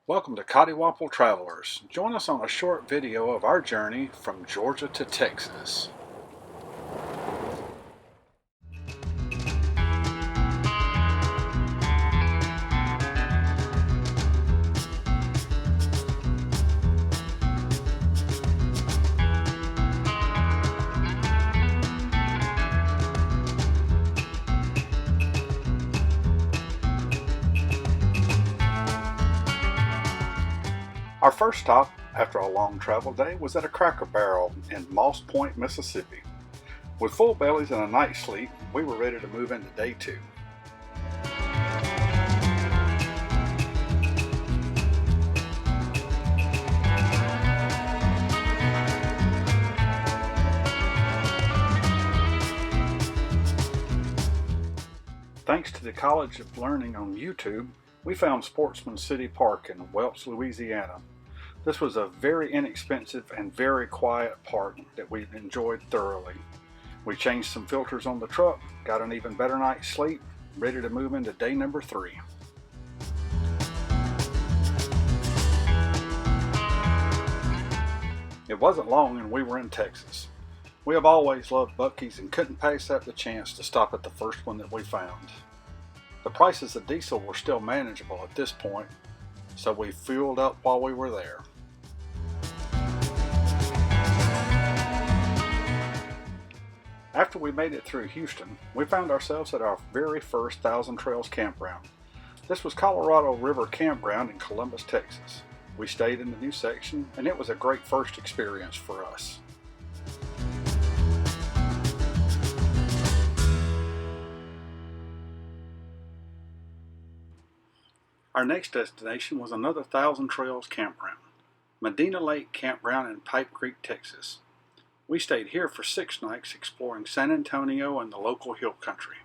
Welcome to Cottywomple Travelers. Join us on a short video of our journey from Georgia to Texas. Our first stop after a long travel day was at a Cracker Barrel in Moss Point, Mississippi. With full bellies and a night's sleep, we were ready to move into day two. Thanks to the College of Learning on YouTube, we found Sportsman City Park in Welch, Louisiana. This was a very inexpensive and very quiet park that we enjoyed thoroughly. We changed some filters on the truck, got an even better night's sleep, ready to move into day number 3. It wasn't long and we were in Texas. We have always loved Buc-ee's and couldn't pass up the chance to stop at the first one that we found. The prices of diesel were still manageable at this point, so we fueled up while we were there. After we made it through Houston, we found ourselves at our very first Thousand Trails campground. This was Colorado River Campground in Columbus, Texas. We stayed in the new section, and it was a great first experience for us. Our next destination was another Thousand Trails campground, MEDINA Lake Campground in Pipe Creek, Texas. We stayed here for 6 nights exploring San Antonio and the local hill country.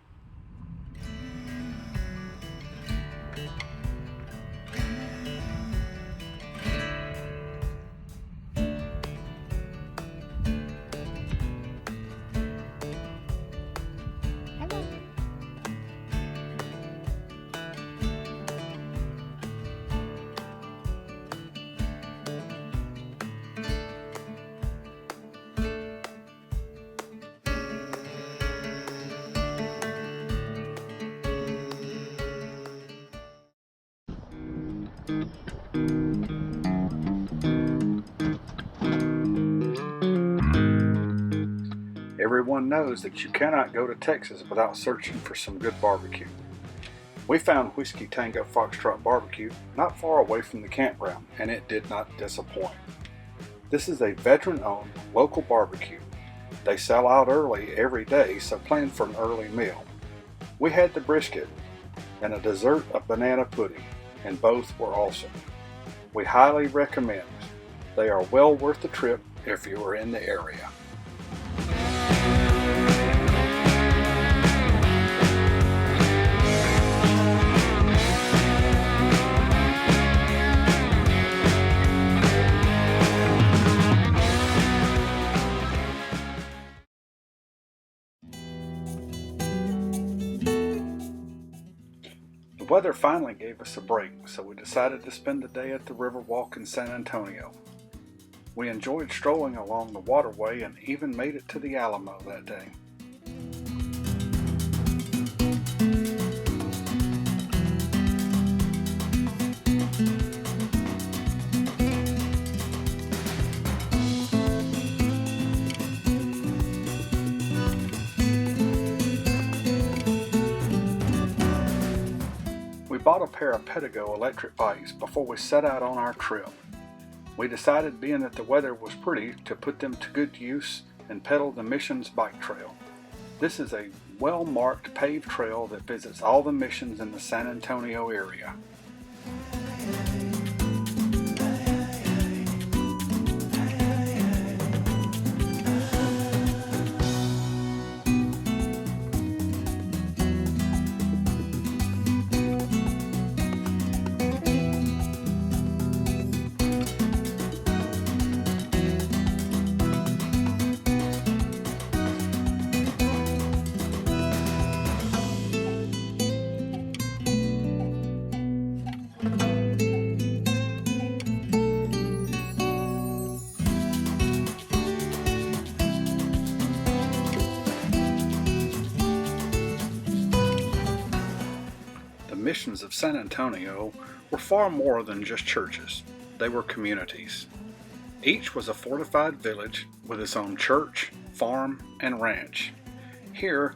Everyone knows that you cannot go to Texas without searching for some good barbecue. We found Whiskey Tango Foxtrot Barbecue not far away from the campground, and it did not disappoint. This is a veteran-owned local barbecue. They sell out early every day, so plan for an early meal. We had the brisket and a dessert of banana pudding, and both were awesome. We highly recommend. They are well worth the trip if you are in the area. The weather finally gave us a break, so we decided to spend the day at the Riverwalk in San Antonio. We enjoyed strolling along the waterway and even made it to the Alamo that day. We bought a pair of Pedigo electric bikes before we set out on our trip. We decided, being that the weather was pretty, to put them to good use and pedal the Missions bike trail. This is a well-marked paved trail that visits all the missions in the San Antonio area. missions of San Antonio were far more than just churches. They were communities. Each was a fortified village with its own church, farm, and ranch. Here,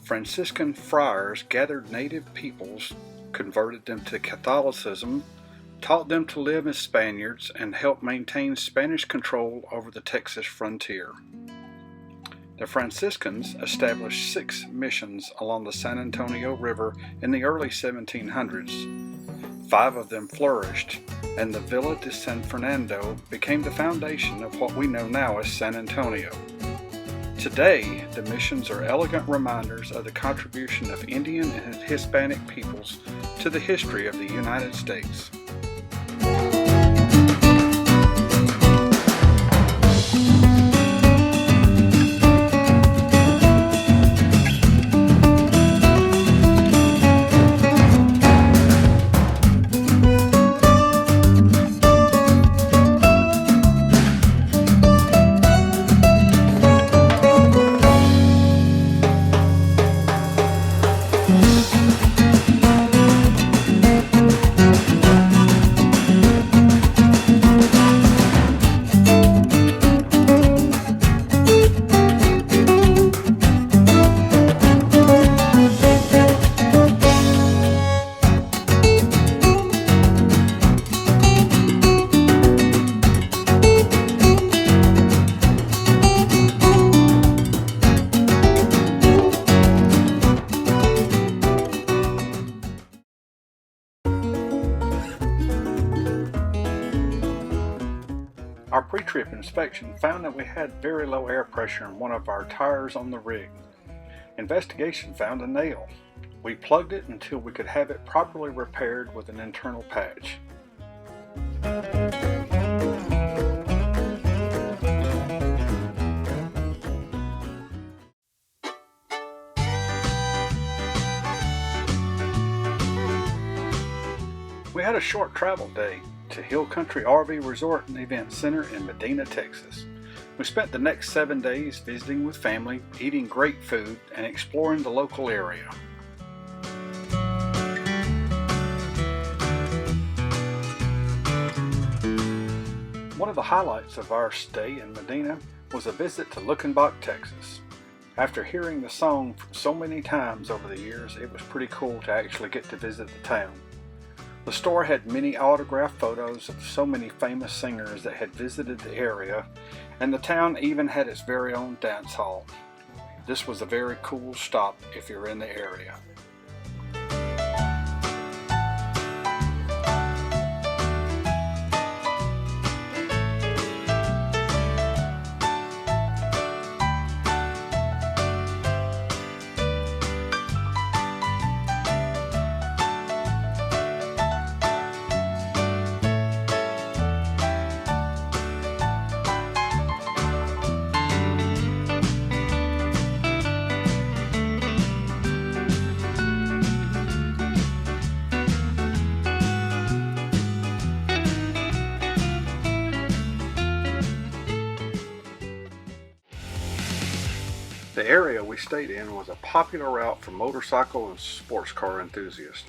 Franciscan friars gathered native peoples, converted them to Catholicism, taught them to live as Spaniards, and helped maintain Spanish control over the Texas frontier. The Franciscans established 6 missions along the San Antonio River in the early 1700s. 5 of them flourished, and the Villa de San Fernando became the foundation of what we know now as San Antonio. Today, the missions are elegant reminders of the contribution of Indian and Hispanic peoples to the history of the United States. Our pre-trip inspection found that we had very low air pressure in one of our tires on the rig. Investigation found a nail. We plugged it until we could have it properly repaired with an internal patch. We had a short travel day to Hill Country RV Resort and Event Center in Medina, Texas. We spent the next 7 days visiting with family, eating great food, and exploring the local area. One of the highlights of our stay in Medina was a visit to Luckenbach, Texas. After hearing the song so many times over the years, it was pretty cool to actually get to visit the town. The store had many autographed photos of so many famous singers that had visited the area, and the town even had its very own dance hall. This was a very cool stop if you're in the area. The area we stayed in was a popular route for motorcycle and sports car enthusiasts.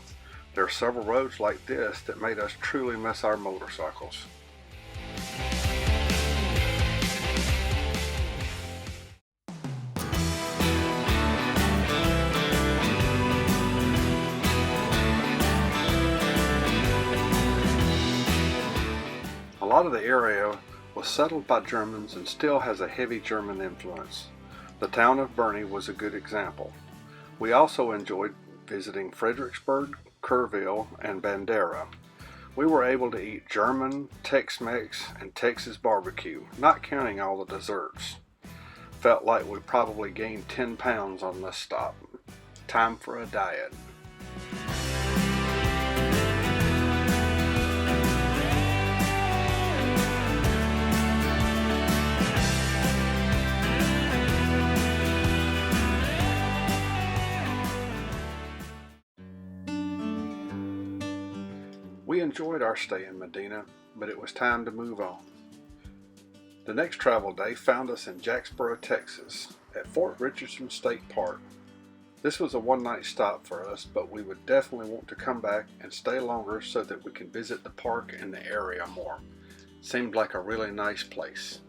There are several roads like this that made us truly miss our motorcycles. A lot of the area was settled by Germans and still has a heavy German influence. The town of Bernie was a good example. We also enjoyed visiting Fredericksburg, Kerrville, and Bandera. We were able to eat German, Tex-Mex, and Texas barbecue, not counting all the desserts. Felt like we probably gained 10 pounds on this stop. Time for a diet. We enjoyed our stay in Medina, but it was time to move on. The next travel day found us in Jacksboro, Texas, at Fort Richardson State Park. This was a one-night stop for us, but we would definitely want to come back and stay longer so that we can visit the park and the area more. Seemed like a really nice place.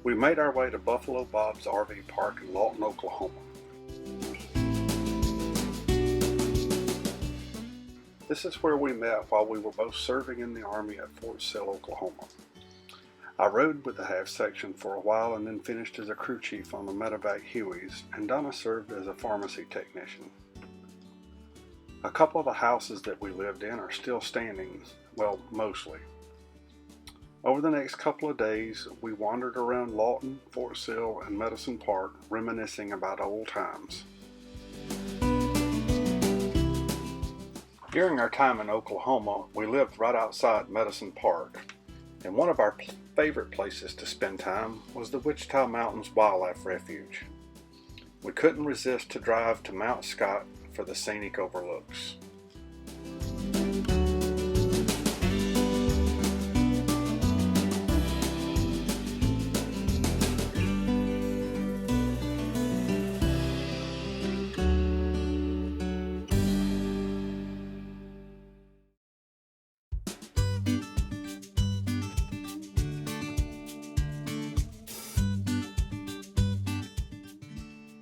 We made our way to Buffalo Bob's RV Park in Lawton, Oklahoma. This is where we met while we were both serving in the Army at Fort Sill, Oklahoma. I rode with the half section for a while and then finished as a crew chief on the medevac Hueys, and Donna served as a pharmacy technician. A couple of the houses that we lived in are still standing, well, mostly. Over the next couple of days, we wandered around Lawton, Fort Sill, and Medicine Park, reminiscing about old times. During our time in Oklahoma, we lived right outside Medicine Park, and one of our favorite places to spend time was the Wichita Mountains Wildlife Refuge. We couldn't resist to drive to Mount Scott for the scenic overlooks.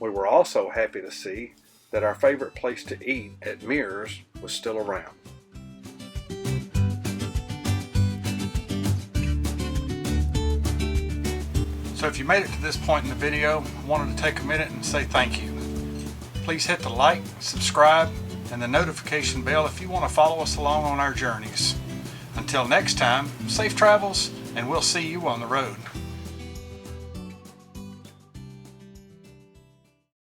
We were also happy to see that our favorite place to eat at Mears was still around. So if you made it to this point in the video, I wanted to take a minute and say thank you. Please hit the like, subscribe, and the notification bell if you want to follow us along on our journeys. Until next time, safe travels, and we'll see you on the road.